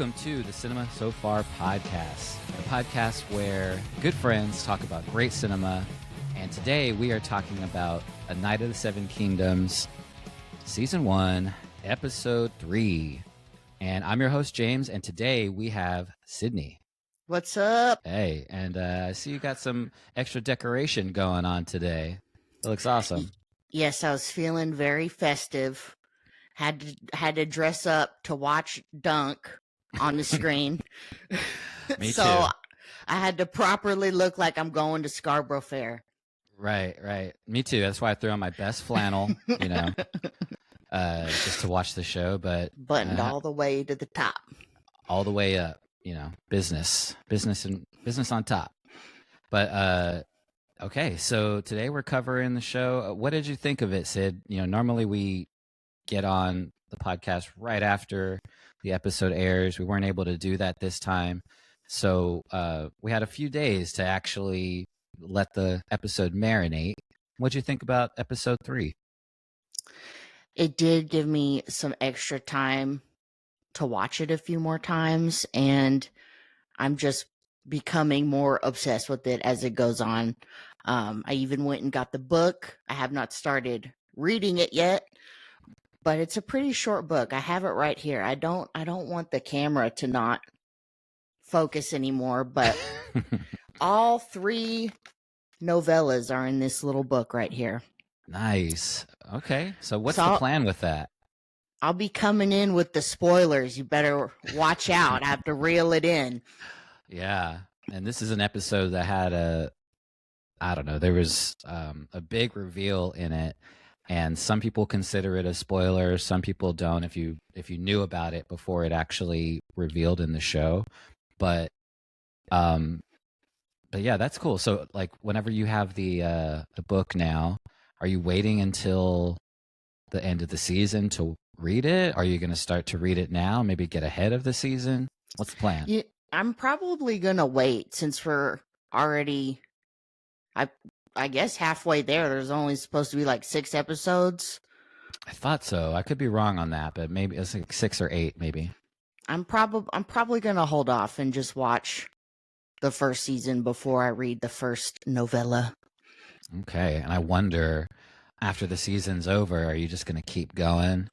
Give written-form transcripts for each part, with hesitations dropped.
Welcome to the Cinema So Far podcast, a podcast where good friends talk about great cinema. And today we are talking about A Night of the Seven Kingdoms, Season 1, Episode 3. And I'm your host, James, and today we have Sydney. What's up? Hey, and I see you got some extra decoration going on today. It looks awesome. Yes, I was feeling very festive. Had to dress up to watch Dunk on the screen. Me so too. I had to properly look like I'm going to Scarborough Fair. Right. Me too. That's why I threw on my best flannel, just to watch the show. But Buttoned all the way to the top. All the way up, business on top. But okay, so today we're covering the show. What did you think of it, Sid? Normally we get on the podcast right after the episode airs. We weren't able to do that this time. So we had a few days to actually let the episode marinate. What'd you think about episode 3? It did give me some extra time to watch it a few more times, and I'm just becoming more obsessed with it as it goes on. I even went and got the book. I have not started reading it yet, but it's a pretty short book. I have it right here. I don't want the camera to not focus anymore, but all 3 novellas are in this little book right here. Nice. Okay. So what's the plan with that? I'll be coming in with the spoilers. You better watch out. I have to reel it in. Yeah. And this is an episode that had there was a big reveal in it. And some people consider it a spoiler. Some people don't if you knew about it before it actually revealed in the show. But yeah, that's cool. So like whenever you have the book now, are you waiting until the end of the season to read it? Are you going to start to read it now? Maybe get ahead of the season? What's the plan? Yeah, I'm probably going to wait since we're already, I guess halfway there. There's only supposed to be like 6 episodes. I thought so. I could be wrong on that, but maybe it's like 6 or 8 maybe. I'm probably going to hold off and just watch the first season before I read the first novella. Okay. And I wonder, after the season's over, are you just going to keep going?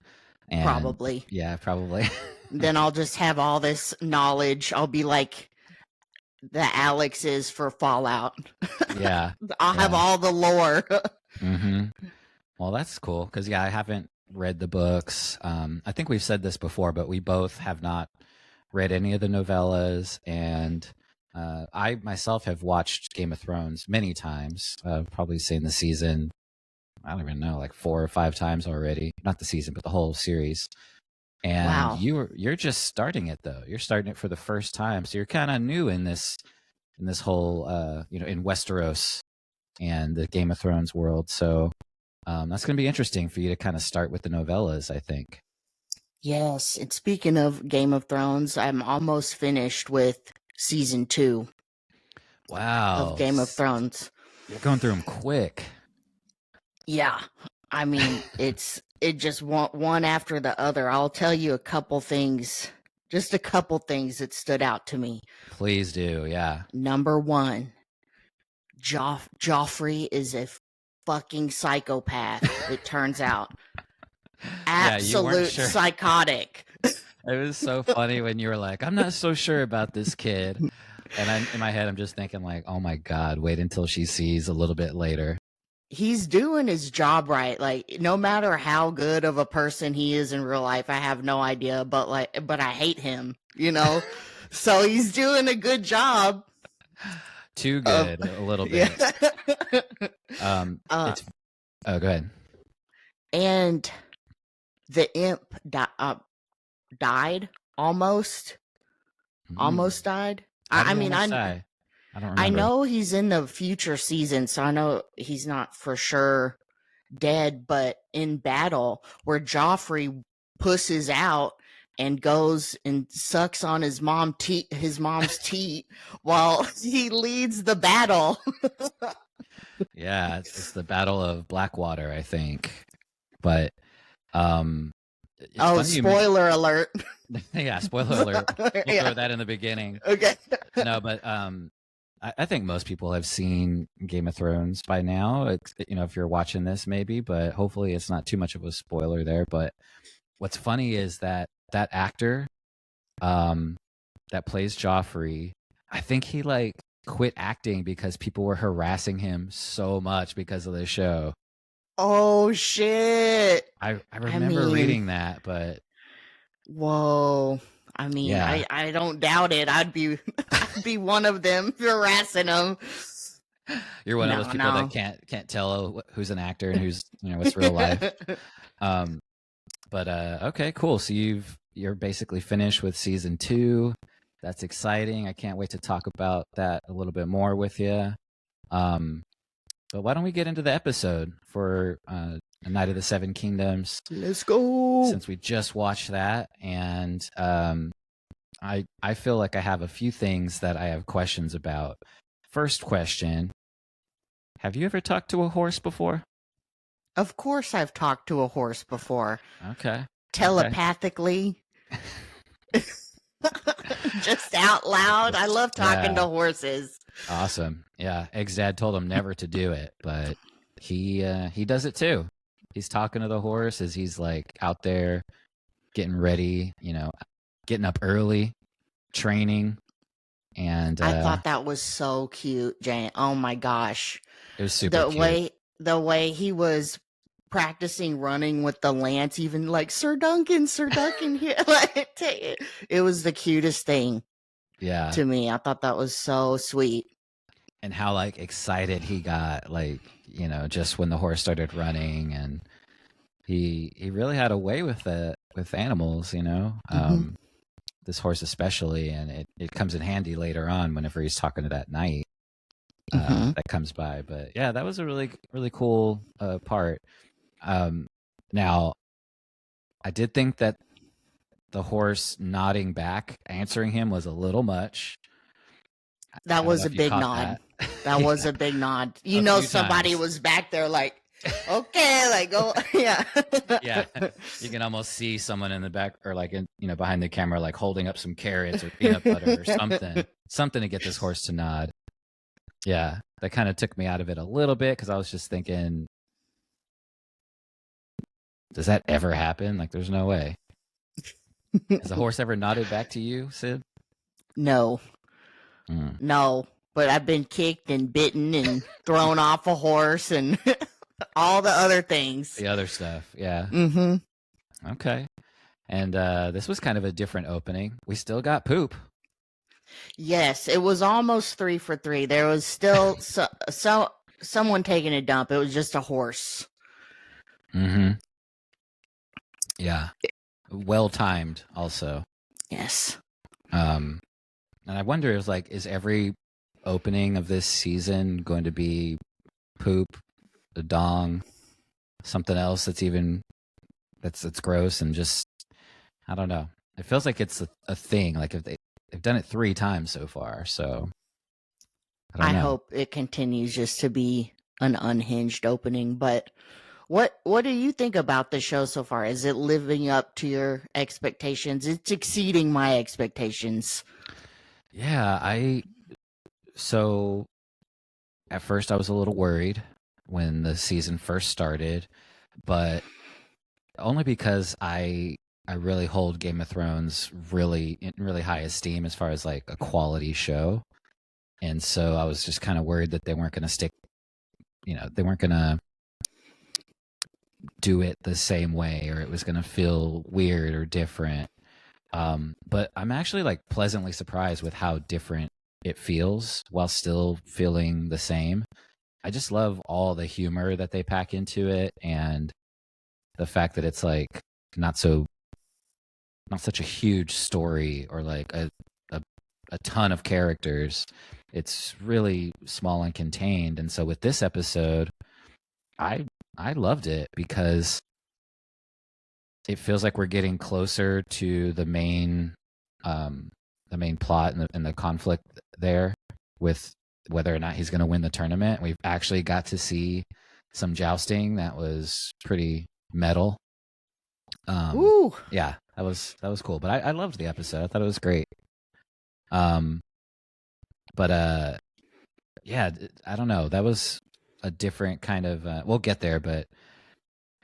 And probably. Yeah, probably. Then I'll just have all this knowledge. I'll be like the Alex is for Fallout. Yeah. I'll have all the lore. Mm-hmm. Well, that's cool because, I haven't read the books. I think we've said this before, but we both have not read any of the novellas. And I myself have watched Game of Thrones many times, probably seen the season, I don't even know, like 4 or 5 times already. Not the season, but the whole series. And wow. You're just starting it though. You're starting it for the first time, so you're kind of new in this whole in Westeros and the Game of Thrones world. So that's going to be interesting for you to kind of start with the novellas, I think. Yes, and speaking of Game of Thrones, I'm almost finished with season 2. Wow. Of Game of Thrones. You're going through them quick. Yeah, I mean it just one after the other. I'll tell you a couple things that stood out to me. Please do, yeah. Number 1, Joffrey is a fucking psychopath, it turns out. Absolute psychotic. It was so funny when you were like, I'm not so sure about this kid. And in my head, I'm just thinking like, oh my God, wait until she sees a little bit later. He's doing his job right. Like, no matter how good of a person he is in real life, I have no idea, but I hate him, So he's doing a good job. Too good, a little bit. Yeah. Go ahead. And the imp died almost. Almost died. I don't remember. I know he's in the future season, so I know he's not for sure dead, but in battle where Joffrey pusses out and goes and sucks on his mom's teat while he leads the battle. Yeah, it's the Battle of Blackwater, I think. But It's funny spoiler alert. Yeah, spoiler alert. We'll Yeah. throw that in the beginning. Okay. No, but I think most people have seen Game of Thrones by now. If you're watching this, maybe, but hopefully it's not too much of a spoiler there. But what's funny is that actor, that plays Joffrey, I think he like quit acting because people were harassing him so much because of the show. Oh shit! I remember reading that, but whoa. I mean, yeah. I don't doubt it. I'd be one of them harassing them. You're one of those people that can't tell who's an actor and who's what's real life. But okay, cool. So you're basically finished with season 2. That's exciting. I can't wait to talk about that a little bit more with you. But why don't we get into the episode for A Night of the Seven Kingdoms? Let's go. Since we just watched that, and I feel like I have a few things that I have questions about. First question: have you ever talked to a horse before? Of course, I've talked to a horse before. Okay. Telepathically. Okay. Just out loud. I love talking to horses. Awesome. Yeah. Egg's dad told him never to do it, but he does it too. He's talking to the horse as he's like out there getting ready, getting up early, training. And I thought that was so cute, Jane. Oh my gosh. It was super cute. The way he was practicing running with the lance, even like Sir Duncan here. Like, it was the cutest thing. Yeah. To me. I thought that was so sweet. And how like excited he got, like, just when the horse started running, and he really had a way with animals, Mm-hmm. This horse especially, and it comes in handy later on whenever he's talking to that knight that comes by. But yeah, that was a really, really cool part. Now, I did think that the horse nodding back, answering him, was a little much. That was a big nod. That was a big nod. Somebody was back there like, okay, like go, yeah. Yeah, you can almost see someone in the back, or like behind the camera, like holding up some carrots or peanut butter or something to get this horse to nod. Yeah, that kind of took me out of it a little bit, because I was just thinking, does that ever happen? Like, there's no way. Has a horse ever nodded back to you, Sid? No. No, but I've been kicked and bitten and thrown off a horse and all the other things. The other stuff, yeah. Mm-hmm. Okay. And this was kind of a different opening. We still got poop. Yes, it was almost 3 for 3. There was still someone taking a dump. It was just a horse. Mm-hmm. Yeah. Well timed also. Yes. And I wonder, is every opening of this season going to be poop, a dong, something else that's gross, and just, I don't know. It feels like it's a thing. Like, if they've done it 3 times so far, so I hope it continues just to be an unhinged opening. But what do you think about the show so far? Is it living up to your expectations? It's exceeding my expectations. Yeah, so at first I was a little worried when the season first started, but only because I really hold Game of Thrones in really high esteem as far as like a quality show. And so I was just kind of worried that they weren't going to stick, they weren't going to do it the same way, or it was going to feel weird or different. But I'm actually like pleasantly surprised with how different it feels while still feeling the same. I just love all the humor that they pack into it, and the fact that it's like not such a huge story, or like a ton of characters. It's really small and contained. And so with this episode, I loved it, because it feels like we're getting closer to the main plot and the conflict there, with whether or not he's going to win the tournament. We've actually got to see some jousting that was pretty metal. Ooh. Yeah, that was cool. But I loved the episode. I thought it was great. Um, but yeah, I don't know. That was a different kind of. We'll get there, but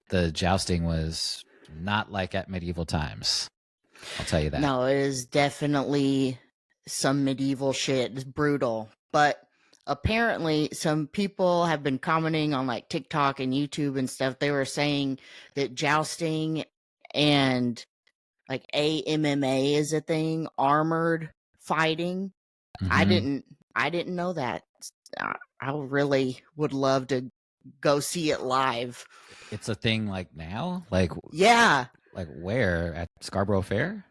the jousting was not like at medieval times. I'll tell you that. No, it is definitely some medieval shit. It's brutal. But apparently, some people have been commenting on like TikTok and YouTube and stuff. They were saying that jousting and like AMMA is a thing, armored fighting. Mm-hmm. I didn't know that. I really would love to go see it live. It's a thing like now, Yeah, like where at Scarborough Fair?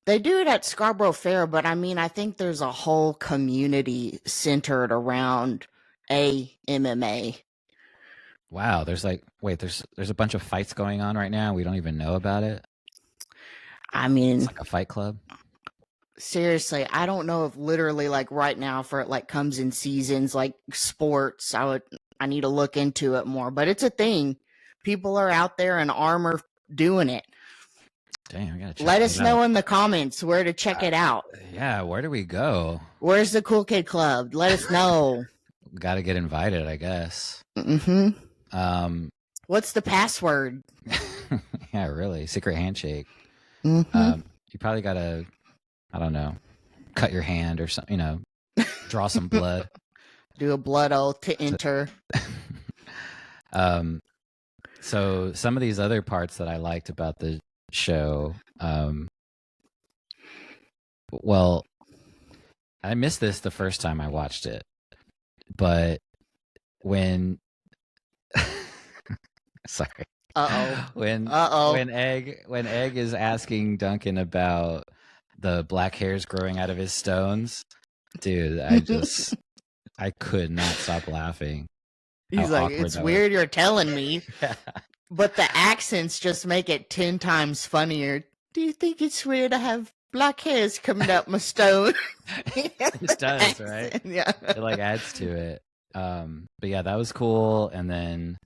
they do it at Scarborough Fair, but I mean, I think there's a whole community centered around AMMA. Wow, there's like wait, there's a bunch of fights going on right now. We don't even know about it. I It's mean, like a fight club. seriously, I don't know if literally like right now for it like comes in seasons like sports. I need to look into it more, but it's a thing. People are out there in armor doing it. Dang, I gotta check Let that us out. know in the comments where to check it out. Yeah, where do we go? Where's the Cool Kid Club? Let us know. Got to get invited, I guess. Mm-hmm. Um, What's the password? yeah, really, secret handshake. Mm-hmm. You probably gotta, I don't know, cut your hand or something. You know, draw some blood. Do a blood oath to enter. So some of these other parts that I liked about the show, well, I missed this the first time I watched it, but when, sorry, when Egg is asking Duncan about the black hairs growing out of his stones, dude, I could not stop laughing. He's like, it's weird you're telling me, Yeah. but the accents just make it 10 times funnier. Do you think it's weird I have black hairs coming out my stone? It does, right? Yeah. It like adds to it. But yeah, that was cool. And then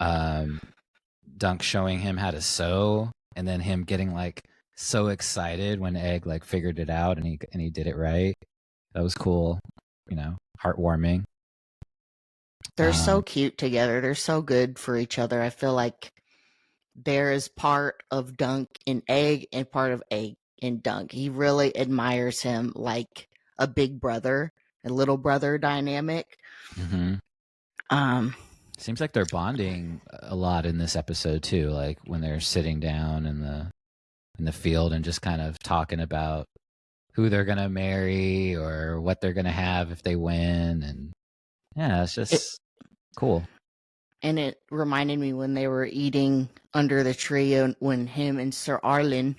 Dunk showing him how to sew, and then him getting like so excited when Egg like figured it out and he did it right. That was cool. You know, heartwarming. They're so cute together. They're so good for each other. I feel like there is part of Dunk in Egg and part of Egg in Dunk. He really admires him like a big brother, a little brother dynamic. Mm-hmm. Seems like they're bonding a lot in this episode too, like when they're sitting down in the field and just kind of talking about who they're gonna marry or what they're gonna have if they win, and yeah, it's just cool. And it reminded me when they were eating under the tree, and when him and Sir Arlen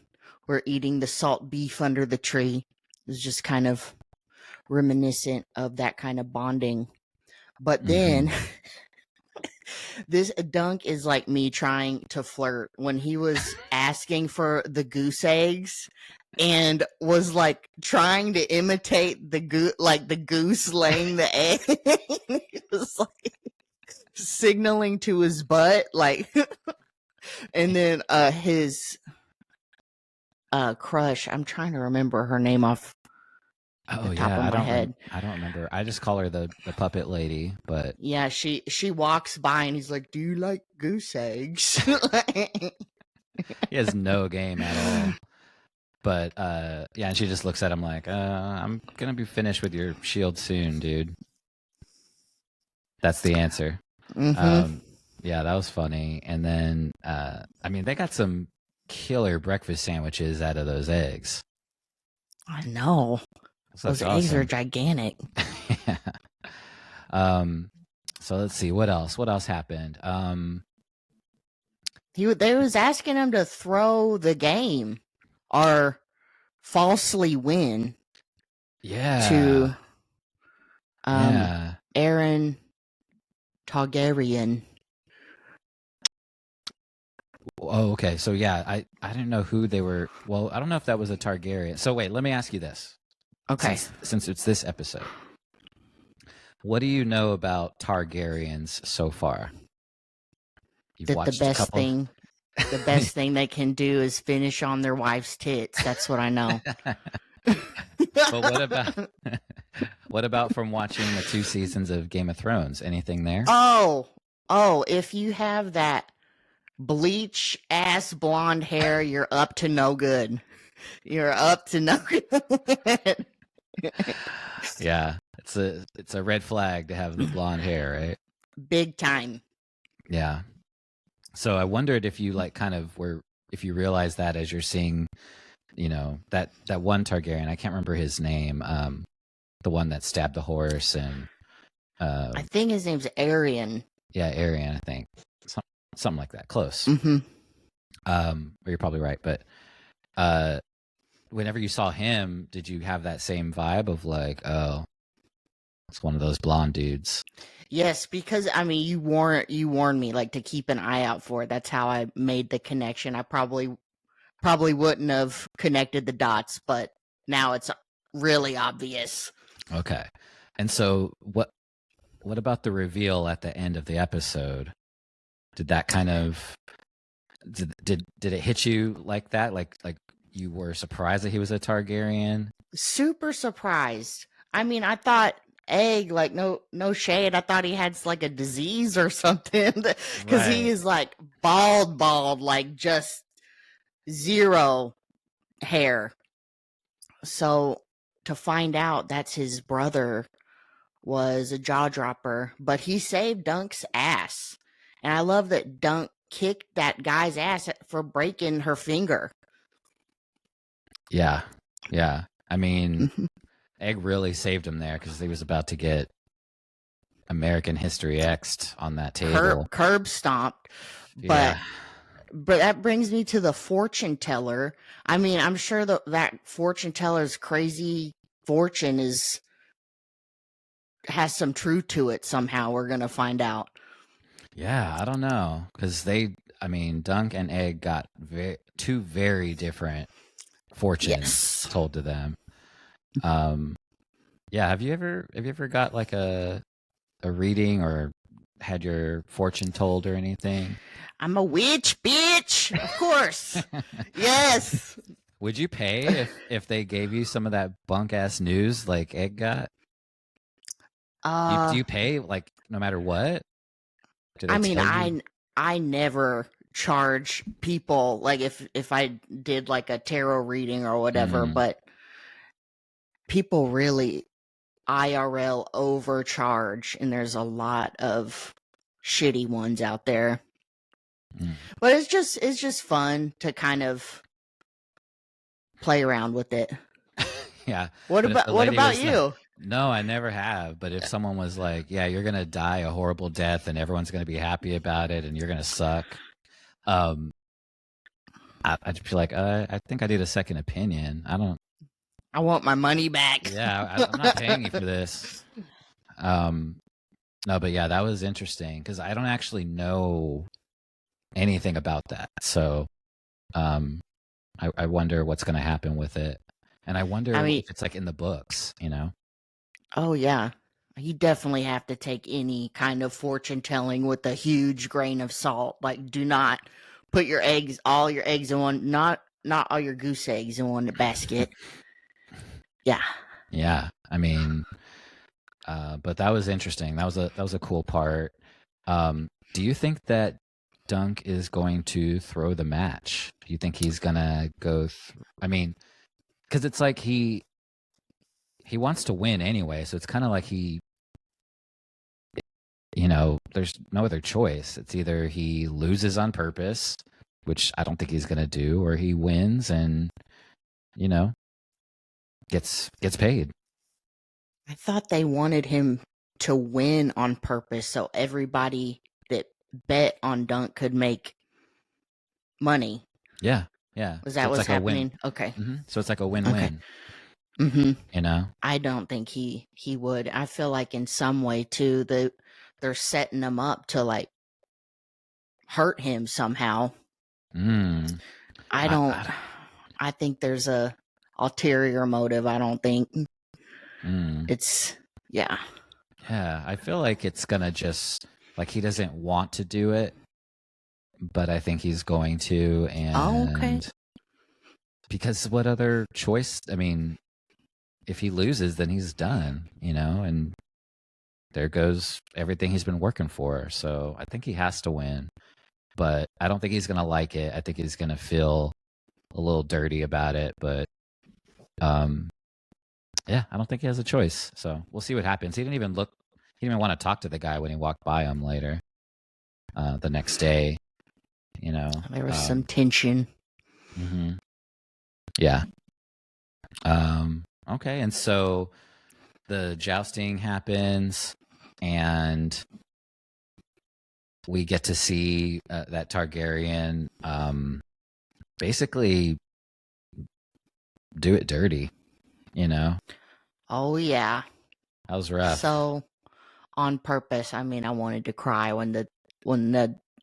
were eating the salt beef under the tree. It was just kind of reminiscent of that kind of bonding. But then this Dunk is like me trying to flirt when he was asking for the goose eggs and was like trying to imitate the goose laying the egg. He was like signaling to his butt, like, and then his crush. I'm trying to remember her name off the top of my head. I don't remember. I just call her the puppet lady, but yeah, she walks by and he's like, "Do you like goose eggs?" he has no game at all. But yeah, and she just looks at him like, I'm gonna be finished with your shield soon, dude. That's the answer. Mm-hmm. Yeah, that was funny. And then I mean, they got some killer breakfast sandwiches out of those eggs. I know. Those eggs are gigantic. Yeah. So let's see what else. What else happened? They was asking him to throw the game or falsely win. Yeah. To yeah. Aaron Targaryen. Oh, okay. So yeah, I didn't know who they were. Well, I don't know if that was a Targaryen. So wait, let me ask you this. Okay. Since it's this episode, what do you know about Targaryens so far? You've watched the best thing The best thing they can do is finish on their wife's tits. That's what I know. But what about what about from watching the 2 seasons of Game of Thrones? Anything there? Oh, if you have that bleach ass blonde hair, you're up to no good. You're up to no good. Yeah, it's a red flag to have the blonde hair, right? Big time. Yeah. So I wondered if you like kind of were if you realize that as you're seeing, that one Targaryen, I can't remember his name, the one that stabbed the horse and I think his name's Arian. yeah, Arian, I think. Something like that. Close. Mm-hmm. But you're probably right, but whenever you saw him, did you have that same vibe of like, oh, it's one of those blonde dudes? Yes, because I mean, you warned me like to keep an eye out for it. That's how I made the connection. I probably wouldn't have connected the dots, but now it's really obvious. Okay. And so what about the reveal at the end of the episode? Did that kind of did it hit you like that? Like you were surprised that he was a Targaryen? Super surprised. I mean, I thought Egg, like no shade. I thought he had like a disease or something because he is like bald, like just zero hair. So to find out that's his brother was a jaw dropper, but he saved Dunk's ass. And I love that Dunk kicked that guy's ass for breaking her finger. Yeah. Yeah. I mean, Egg really saved him there because he was about to get American History X'd on that table. Curb stomped. But that brings me to the fortune teller. I mean, I'm sure that fortune teller's crazy fortune has some truth to it somehow. We're going to find out. Yeah, I don't know. Because Dunk and Egg got two very different fortunes told to them. Yeah, have you ever got like a reading or had your fortune told or anything? I'm a witch, bitch. Of course. Yes. Would you pay if they gave you some of that bunk ass news like Egg got? Do you pay like no matter what? I mean, I never charge people like if I did like a tarot reading or whatever, but people really IRL overcharge, and there's a lot of shitty ones out there. But it's just fun to kind of play around with it. Yeah. What about you? No, I never have. But if someone was like, "Yeah, you're gonna die a horrible death, and everyone's gonna be happy about it, and you're gonna suck," I'd be like, "I think I need a second opinion. I want my money back." Yeah, I'm not paying you for this. No, but yeah, that was interesting because I don't actually know anything about that. So, I wonder what's going to happen with it, and I wonder if it's like in the books, Oh yeah, you definitely have to take any kind of fortune telling with a huge grain of salt. Like, do not put all your eggs in one, not all your goose eggs in one basket. Yeah. Yeah. I mean, but that was interesting. That was a cool part. Do you think that Dunk is going to throw the match? Do you think he's gonna go? I mean, because it's like he wants to win anyway, so it's kind of like there's no other choice. It's either he loses on purpose, which I don't think he's gonna do, or he wins and gets paid. I thought they wanted him to win on purpose so everybody that bet on Dunk could make money. Yeah. Yeah. Was that what's like happening? Okay. So it's like a win-win. Okay. I don't think he would. I feel like in some way too they're setting him up to like hurt him somehow. I think there's a ulterior motive. I don't think it's yeah. I feel like it's gonna just like he doesn't want to do it, but I think he's going to. Oh, okay. And because what other choice? I mean, if he loses, then he's done, and there goes everything he's been working for. So I think he has to win, but I don't think he's going to like it. I think he's going to feel a little dirty about it, but yeah, I don't think he has a choice. So we'll see what happens. He didn't even want to talk to the guy when he walked by him later, the next day, There was some tension. Mm-hmm. Yeah. Okay. And so the jousting happens, and we get to see that Targaryen basically do it dirty, Oh, yeah. That was rough. So, on purpose, I mean, I wanted to cry when the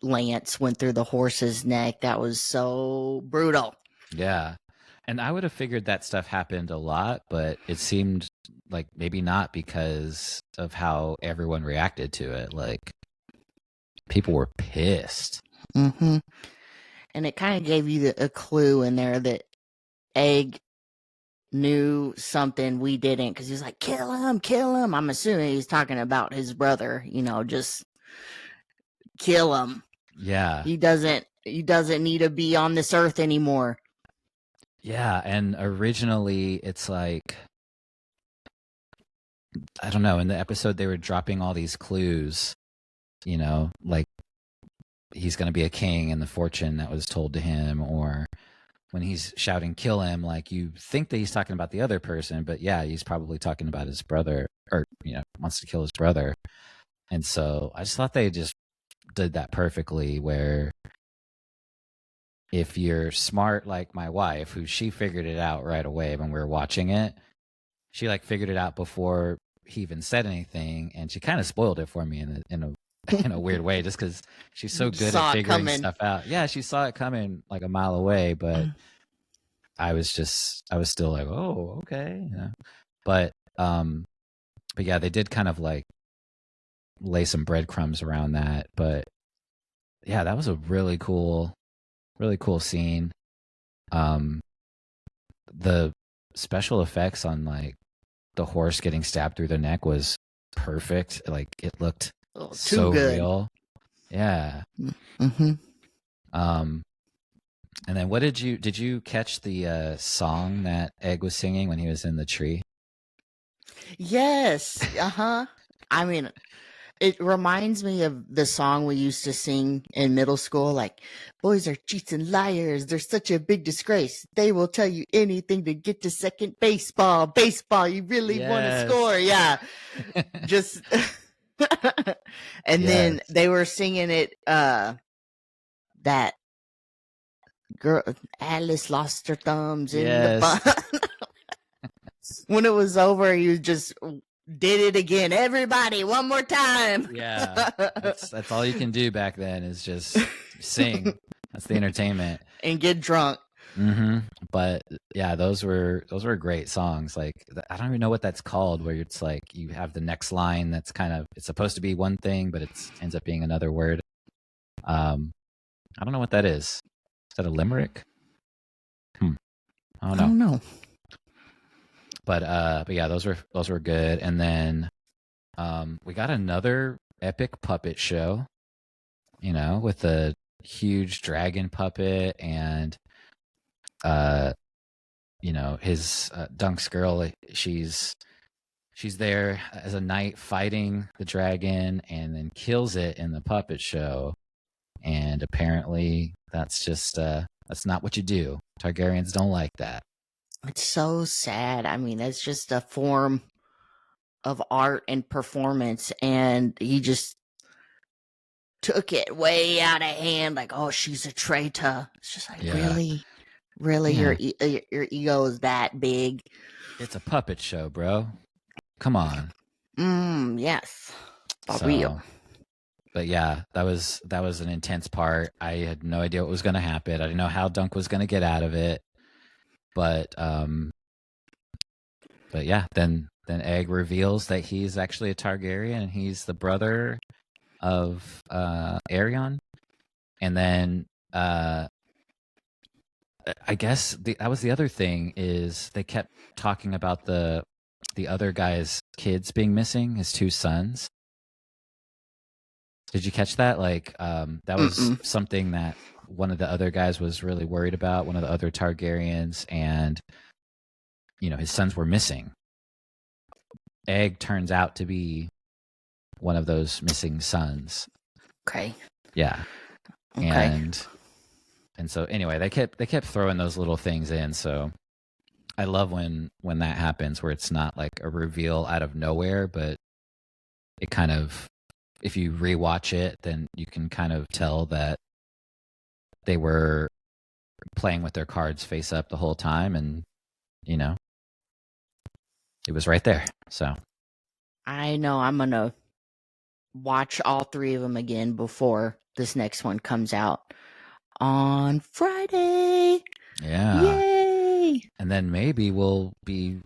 lance went through the horse's neck. That was so brutal. Yeah. And I would have figured that stuff happened a lot, but it seemed like maybe not because of how everyone reacted to it. Like, people were pissed. Mm-hmm. And it kind of gave you a clue in there that Egg knew something we didn't, because he was like, kill him. I'm assuming he's talking about his brother, just kill him. Yeah. He doesn't need to be on this earth anymore. Yeah. And originally it's like, I don't know, in the episode they were dropping all these clues, like he's going to be a king and the fortune that was told to him, or when he's shouting kill him, like you think that he's talking about the other person, but yeah, he's probably talking about his brother, or wants to kill his brother. And so I just thought they just did that perfectly, where if you're smart like my wife, who she figured it out right away when we were watching it, she like figured it out before he even said anything, and she kind of spoiled it for me in a weird way, just because she's so good at figuring stuff out. Yeah, she saw it coming like a mile away, but I was still like, oh, okay. But yeah, they did kind of like lay some breadcrumbs around that. But yeah, that was a really cool scene. The special effects on like the horse getting stabbed through the neck was perfect. Like it looked so good. Real. Yeah. Mm-hmm. And then what did you catch the song that Egg was singing when he was in the tree? Yes. Uh-huh. I mean, it reminds me of the song we used to sing in middle school, like, boys are cheats and liars. They're such a big disgrace. They will tell you anything to get to second baseball. Baseball, you really want to score. Yeah. Just, and then they were singing it, that girl, Alice lost her thumbs in the bun. When it was over, you just did it again. Everybody, one more time. Yeah, that's all you can do back then, is just sing. That's the entertainment. And get drunk. Mm-hmm. But yeah, those were great songs. Like, I don't even know what that's called, where it's like you have the next line that's kind of, it's supposed to be one thing, but it ends up being another word. I don't know what that is. Is that a limerick? I don't know. But yeah, those were good. And then we got another epic puppet show, with a huge dragon puppet, and his Dunk's girl, she's there as a knight fighting the dragon, and then kills it in the puppet show. And apparently that's just that's not what you do. Targaryens don't like that. It's so sad. I mean, it's just a form of art and performance, and he just took it way out of hand. Like, oh, she's a traitor. It's just like, really, your ego is that big? It's a puppet show, bro. Come on. Yes, for real. But yeah, that was an intense part. I had no idea what was going to happen. I didn't know how Dunk was going to get out of it. But yeah, then Egg reveals that he's actually a Targaryen, and he's the brother of Aerion. And then I guess that was the other thing, is they kept talking about the other guy's kids being missing, his two sons. Did you catch that? Like, that was something that one of the other guys was really worried about, one of the other Targaryens, and, his sons were missing. Egg turns out to be one of those missing sons. Okay. Yeah. Okay. And so anyway, they kept throwing those little things in. So I love when that happens, where it's not like a reveal out of nowhere, but it kind of, if you rewatch it, then you can kind of tell that they were playing with their cards face up the whole time, and it was right there. So I know I'm gonna watch all 3 of them again before this next one comes out on Friday. yeah. Yay! And then maybe we'll be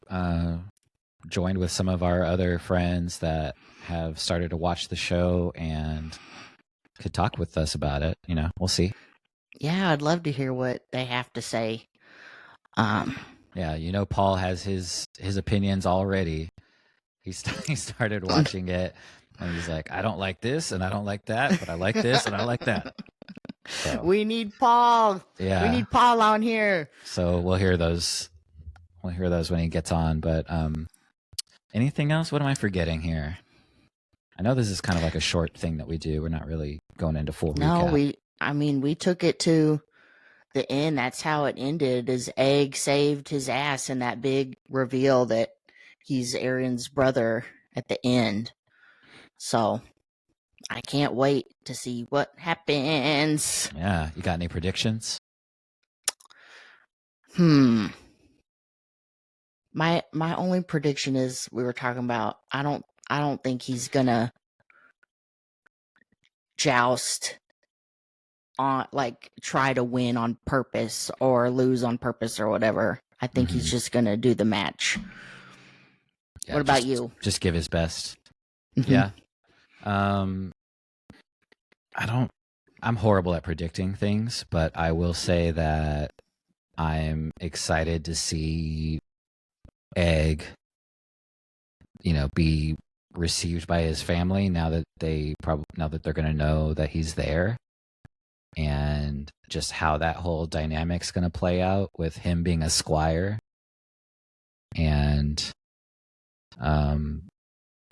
joined with some of our other friends that have started to watch the show and could talk with us about it. We'll see. Yeah, I'd love to hear what they have to say. Yeah, Paul has his opinions already. He started watching it, and he's like, I don't like this, and I don't like that, but I like this, and I like that. So, we need Paul. Yeah. We need Paul on here. So we'll hear those. We'll hear those when he gets on. But anything else? What am I forgetting here? I know this is kind of like a short thing that we do. We're not really going into full recap. No, we took it to the end. That's how it ended, is Egg saved his ass in that big reveal that he's Aaron's brother at the end. So I can't wait to see what happens. Yeah. You got any predictions? My only prediction is, we were talking about, I don't think he's gonna joust on, like, try to win on purpose or lose on purpose or whatever. I think he's just gonna do the match. Yeah, what about you? Just give his best. Mm-hmm. Yeah. I'm horrible at predicting things, but I will say that I'm excited to see Egg, be received by his family now that they're going to know that he's there, and just how that whole dynamic's going to play out with him being a squire. And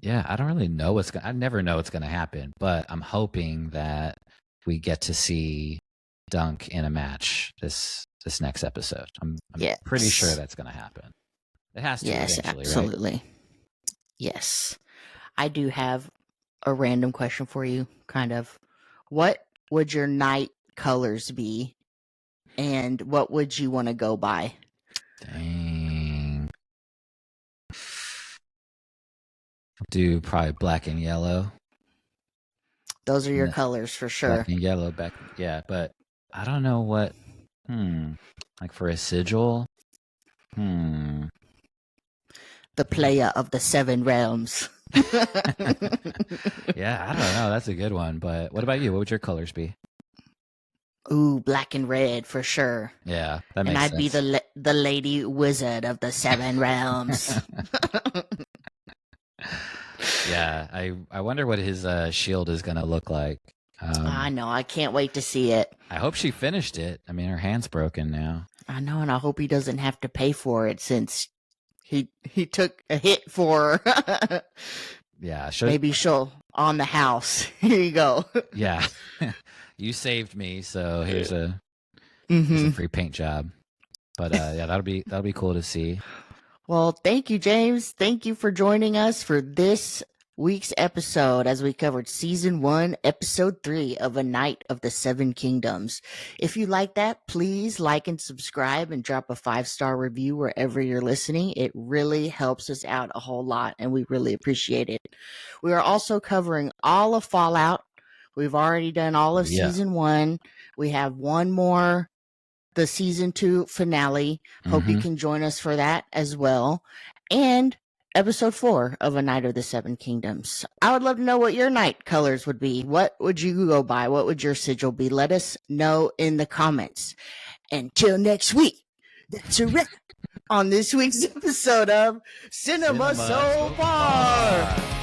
yeah, I don't really know I never know what's going to happen, but I'm hoping that we get to see Dunk in a match this next episode. I'm pretty sure that's going to happen. It has to eventually, absolutely. Right? Yes. I do have a random question for you, kind of. What would your night colors be, and what would you want to go by? Dang. Do probably black and yellow. Those are your colors for sure. Black and yellow, yeah, but I don't know what. Like for a sigil. The player of the 7 realms. Yeah, I don't know. That's a good one. But what about you? What would your colors be? Ooh, black and red for sure. Yeah, that makes sense. And I'd be the lady wizard of the 7 realms. Yeah, I wonder what his shield is going to look like. I know. I can't wait to see it. I hope she finished it. I mean, her hand's broken now. I know, and I hope he doesn't have to pay for it, since he took a hit for her. Yeah, maybe she'll on the house. Here you go. Yeah, you saved me, so here's a free paint job. But yeah, that'll be cool to see. Well, thank you, James. Thank you for joining us for this week's episode, as we covered season 1, episode 3 of A Night of the 7 Kingdoms. If you like that, please like and subscribe and drop a 5-star review wherever you're listening. It really helps us out a whole lot, and we really appreciate it. We are also covering all of Fallout. We've already done all of season 1. We have one more, the season 2 finale. Hope you can join us for that as well. And episode 4 of A Night of the Seven Kingdoms. I would love to know what your night colors would be. What would you go by? What would your sigil be? Let us know in the comments. Until next week, that's a wrap on this week's episode of Cinema So Far.